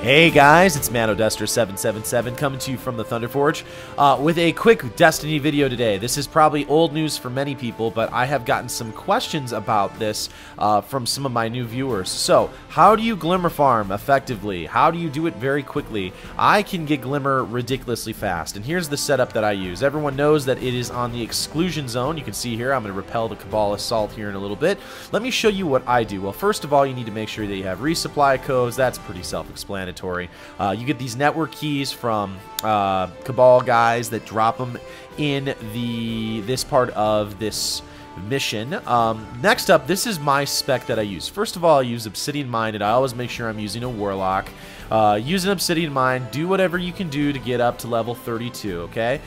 Hey guys, it's Mano 777 coming to you from the Thunder Forge with a quick Destiny video today. This is probably old news for many people, but I have gotten some questions about this from some of my new viewers. So, how do you Glimmer farm effectively? How do you do it very quickly? I can get Glimmer ridiculously fast, and here's the setup that I use. Everyone knows that it is on the exclusion zone. You can see here, I'm going to repel the Cabal Assault here in a little bit. Let me show you what I do. Well, first of all, you need to make sure that you have resupply codes. That's pretty self-explanatory. You get these network keys from Cabal guys that drop them in this part of this mission. Next up, this is my spec that I use. First of all, I use Obsidian Mind, and I always make sure I'm using a Warlock. Use an Obsidian Mind, do whatever you can do to get up to level 32, okay?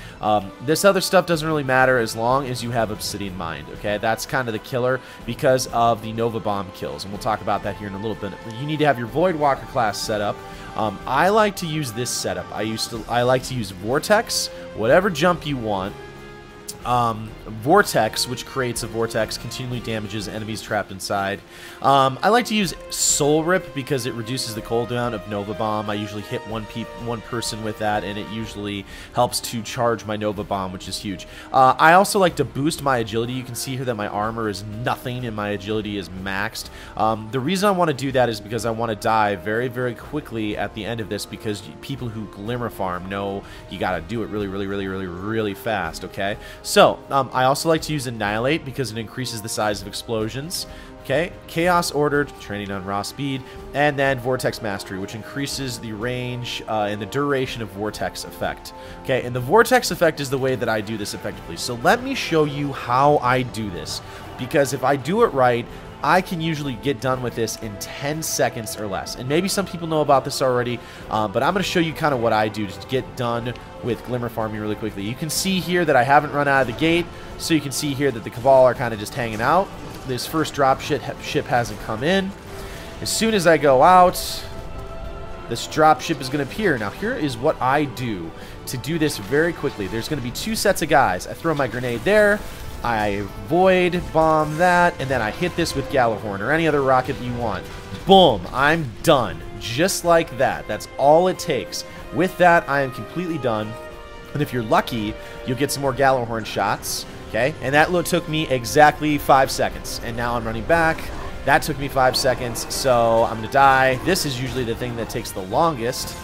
This other stuff doesn't really matter as long as you have Obsidian Mind, okay? That's kind of the killer because of the Nova Bomb kills, and we'll talk about that here in a little bit. You need to have your Void Walker class set up. I like to use this setup. I like to use Vortex, whatever jump you want. Vortex, which creates a vortex, continually damages enemies trapped inside. I like to use Soul Rip because it reduces the cooldown of Nova Bomb. I usually hit one person with that, and it usually helps to charge my Nova Bomb, which is huge. I also like to boost my agility. You can see here that my armor is nothing and my agility is maxed. The reason I want to do that is because I want to die very, very quickly at the end of this, because people who Glimmer farm know you got to do it really fast, okay? So, I also like to use Annihilate because it increases the size of explosions. Okay, Chaos Order, training on raw speed, and then Vortex Mastery, which increases the range and the duration of Vortex effect. Okay, and the Vortex effect is the way that I do this effectively. So let me show you how I do this, because if I do it right, I can usually get done with this in 10 seconds or less. And maybe some people know about this already, but I'm going to show you kind of what I do to get done with Glimmer farming really quickly. You can see here that I haven't run out of the gate, so you can see here that the Cabal are kind of just hanging out. This first drop ship hasn't come in. As soon as I go out, this drop ship is going to appear. Now here is what I do to do this very quickly. There's going to be two sets of guys. I throw my grenade there, I void bomb that, and then I hit this with Gjallarhorn or any other rocket that you want. Boom, I'm done. Just like that. That's all it takes. With that, I am completely done. And if you're lucky, you'll get some more Gjallarhorn shots. Okay, and that took me exactly 5 seconds. And now I'm running back. That took me 5 seconds, so I'm going to die. This is usually the thing that takes the longest.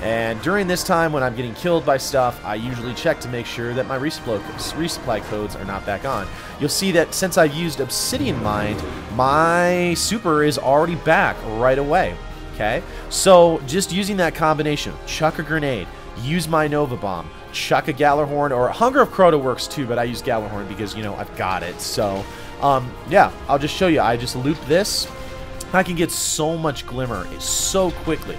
And during this time, when I'm getting killed by stuff, I usually check to make sure that my resupply codes are not back on. You'll see that since I've used Obsidian Mind, my super is already back right away. Okay, so just using that combination, chuck a grenade, use my Nova Bomb, chuck a Gjallarhorn, or Hunger of Crota works too, but I use Gjallarhorn because, you know, I've got it. So, yeah, I'll just show you. I just loop this. I can get so much Glimmer so quickly.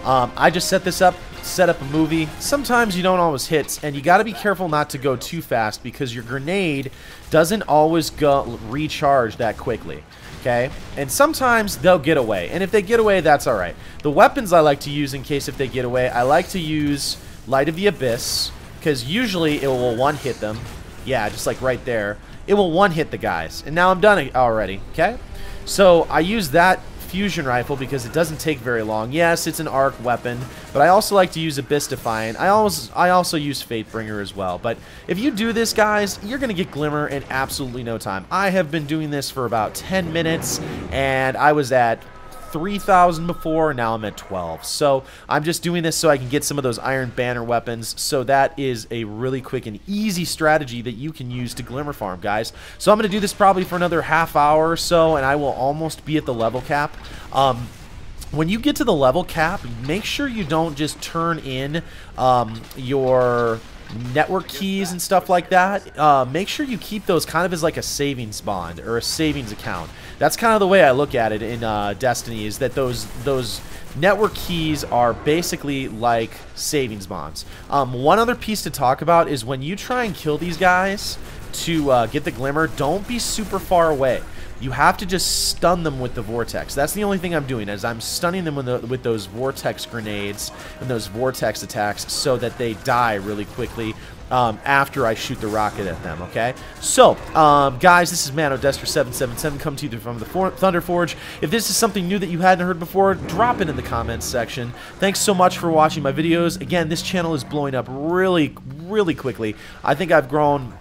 I just set this up, set up a movie. Sometimes you don't always hit, and you got to be careful not to go too fast because your grenade doesn't always recharge that quickly. Okay, and sometimes they'll get away, and if they get away, that's alright. The weapons I like to use in case if they get away, I like to use Light of the Abyss, because usually it will one-hit them. Yeah, just like right there. It will one-hit the guys, and now I'm done already, okay? So I use that fusion rifle because it doesn't take very long. Yes, it's an arc weapon, but I also like to use Abyss Defiant. I also use Fatebringer as well. But if you do this, guys, you're going to get Glimmer in absolutely no time. I have been doing this for about 10 minutes, and I was at 3,000 before, now I'm at 12. So I'm just doing this so I can get some of those Iron Banner weapons. So that is a really quick and easy strategy that you can use to Glimmer farm, guys. So I'm going to do this probably for another half hour or so, and I will almost be at the level cap. When you get to the level cap, make sure you don't just turn in your network keys and stuff like that. Make sure you keep those kind of as like a savings bond or a savings account. That's kind of the way I look at it in Destiny, is that those network keys are basically like savings bonds. One other piece to talk about is when you try and kill these guys to get the Glimmer, don't be super far away. you have to just stun them with the vortex. That's the only thing I'm doing, is I'm stunning them with those vortex grenades and those vortex attacks so that they die really quickly after I shoot the rocket at them, okay? So, guys, this is Mano Dester777 coming to you from the Thunder Forge. If this is something new that you hadn't heard before, drop it in the comments section. Thanks so much for watching my videos. Again, this channel is blowing up really, really quickly. I think I've grown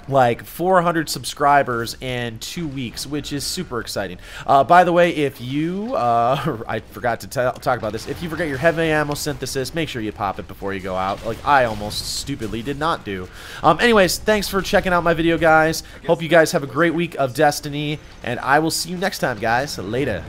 like 400 subscribers in 2 weeks, which is super exciting. By the way, if you, I forgot to talk about this, if you forget your heavy ammo synthesis, make sure you pop it before you go out, like I almost stupidly did not do. Anyways, thanks for checking out my video, guys. Hope you guys have a great week of Destiny, and I will see you next time, guys. Later.